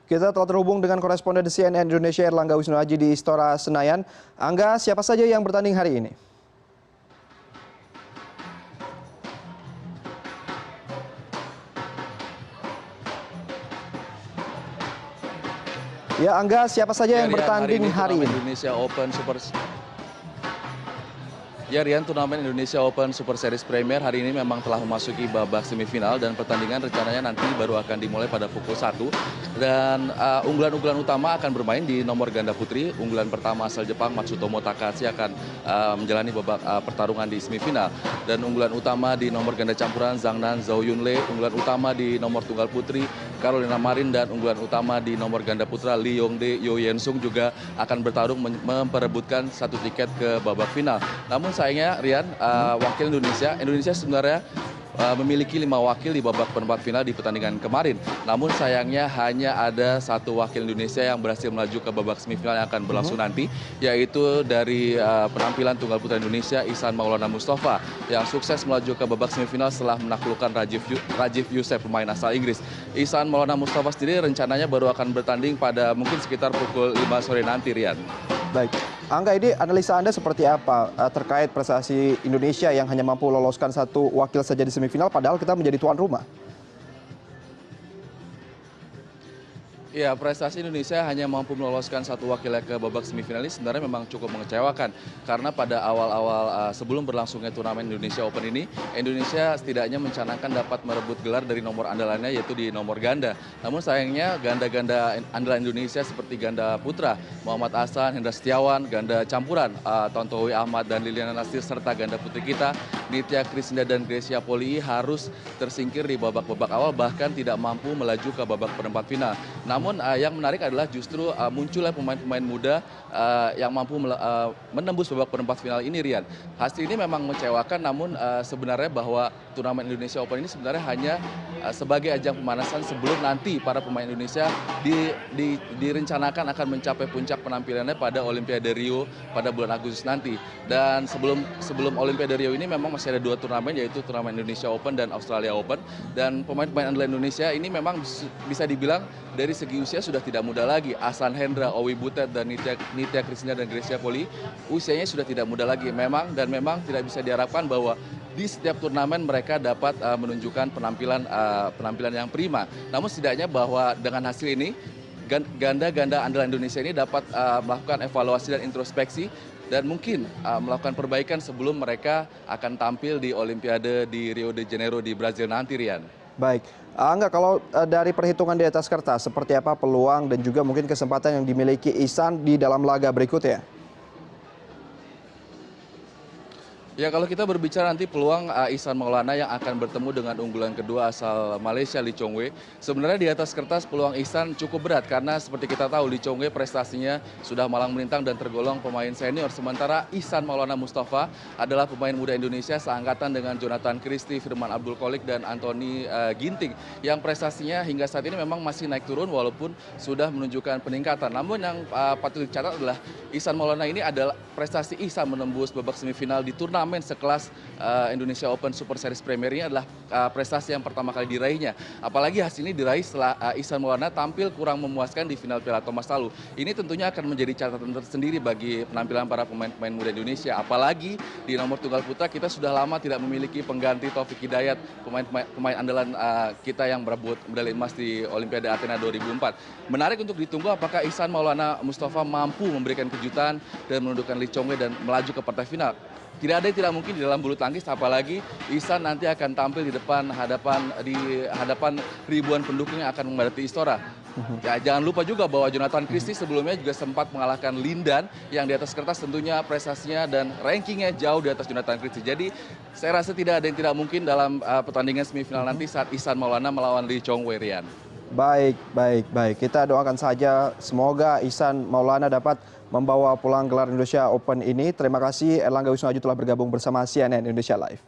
Kita telah terhubung dengan koresponden CNN Indonesia Erlangga Wisnuaji di Istora Senayan. Angga, siapa saja yang bertanding hari ini? Ya, Angga, siapa saja yang bertanding hari ini? Indonesia Open Super Ya, Rian, turnamen Indonesia Open Super Series Premier hari ini memang telah memasuki babak semifinal dan pertandingan rencananya nanti baru akan dimulai pada pukul 1. Dan unggulan-unggulan utama akan bermain di nomor ganda putri. Unggulan pertama asal Jepang Matsutomo Takahashi akan menjalani babak pertarungan di semifinal. Dan unggulan utama di nomor ganda campuran Zhang Nan, Zhou Yunle. Unggulan utama di nomor tunggal putri Carolina Marin, dan unggulan utama di nomor ganda putra Lee Yongdae, Yo Yensung juga akan bertarung memperebutkan satu tiket ke babak final. Namun sayangnya, Rian, wakil Indonesia sebenarnya memiliki 5 wakil di babak perempat final di pertandingan kemarin. Namun sayangnya hanya ada satu wakil Indonesia yang berhasil melaju ke babak semifinal yang akan berlangsung nanti, yaitu dari penampilan tunggal putra Indonesia Ihsan Maulana Mustafa yang sukses melaju ke babak semifinal setelah menaklukkan Rajiv Youssef, pemain asal Inggris. Ihsan Maulana Mustafa sendiri rencananya baru akan bertanding pada mungkin sekitar pukul 5 sore nanti, Rian. Baik, Angga, ini analisa Anda seperti apa terkait prestasi Indonesia yang hanya mampu loloskan satu wakil saja di semifinal, padahal kita menjadi tuan rumah? Ya, prestasi Indonesia hanya mampu meloloskan satu wakilnya ke babak semifinalis sebenarnya memang cukup mengecewakan. Karena pada awal-awal sebelum berlangsungnya turnamen Indonesia Open ini, Indonesia setidaknya mencanangkan dapat merebut gelar dari nomor andalannya, yaitu di nomor ganda. Namun sayangnya ganda-ganda andalan Indonesia seperti ganda putra Muhammad Ahsan, Hendra Setiawan, ganda campuran Tontowi Ahmad dan Liliana Natsir, serta ganda putri kita Nitya Krisnanda dan Grecia Poli harus tersingkir di babak-babak awal, bahkan tidak mampu melaju ke babak perempat final. Namun yang menarik adalah justru munculnya pemain-pemain muda yang mampu menembus babak perempat final ini, Rian. Hasil ini memang mengecewakan, namun sebenarnya bahwa turnamen Indonesia Open ini sebenarnya hanya sebagai ajang pemanasan sebelum nanti para pemain Indonesia direncanakan akan mencapai puncak penampilannya pada Olimpiade Rio pada bulan Agustus nanti. Dan sebelum Olimpiade Rio ini memang masih ada 2 turnamen, yaitu turnamen Indonesia Open dan Australia Open. Dan pemain-pemain andalan Indonesia ini memang bisa dibilang dari segi usia sudah tidak muda lagi. Ahsan Hendra, Owi Butet, dan Nitya Krisnanda dan Grecia Poli usianya sudah tidak muda lagi. Memang tidak bisa diharapkan bahwa di setiap turnamen mereka dapat menunjukkan penampilan yang prima. Namun setidaknya bahwa dengan hasil ini ganda-ganda andalan Indonesia ini dapat melakukan evaluasi dan introspeksi dan mungkin melakukan perbaikan sebelum mereka akan tampil di Olimpiade di Rio de Janeiro di Brazil nanti, Rian. Baik, Angga, kalau dari perhitungan di atas kertas, seperti apa peluang dan juga mungkin kesempatan yang dimiliki Ihsan di dalam laga berikutnya? Ya, kalau kita berbicara nanti peluang Ihsan Maulana yang akan bertemu dengan unggulan kedua asal Malaysia Lee Chong Wei, sebenarnya di atas kertas peluang Ihsan cukup berat karena seperti kita tahu Lee Chong Wei prestasinya sudah malang melintang dan tergolong pemain senior, sementara Ihsan Maulana Mustafa adalah pemain muda Indonesia seangkatan dengan Jonathan Christie, Firman Abdul Qolik, dan Anthony Ginting yang prestasinya hingga saat ini memang masih naik turun walaupun sudah menunjukkan peningkatan. Namun yang patut dicatat adalah Ihsan Maulana ini adalah prestasi Ihsan menembus babak semifinal di turnamen sekelas Indonesia Open Super Series Premier ini adalah prestasi yang pertama kali diraihnya. Apalagi hasil ini diraih setelah Ihsan Maulana tampil kurang memuaskan di final Piala Thomas lalu. Ini tentunya akan menjadi catatan tersendiri bagi penampilan para pemain-pemain muda Indonesia. Apalagi di nomor tunggal putra kita sudah lama tidak memiliki pengganti Taufik Hidayat, pemain andalan kita yang berebut medali emas di Olimpiade Athena 2004. Menarik untuk ditunggu apakah Ihsan Maulana Mustafa mampu memberikan kejutan dan menundukkan Lee Chong Wei dan melaju ke partai final. Tidak ada yang tidak mungkin di dalam bulu tangkis, apalagi Ihsan nanti akan tampil di hadapan ribuan pendukung yang akan memadati Istora. Ya, jangan lupa juga bahwa Jonathan Christie sebelumnya juga sempat mengalahkan Lindan yang di atas kertas tentunya prestasinya dan rankingnya jauh di atas Jonathan Christie. Jadi saya rasa tidak ada yang tidak mungkin dalam pertandingan semifinal nanti saat Ihsan Maulana melawan Lee Chong Wei, Rian. Baik. Kita doakan saja semoga Ihsan Maulana dapat membawa pulang gelar Indonesia Open ini. Terima kasih Erlangga Wisnuaji telah bergabung bersama CNN Indonesia Live.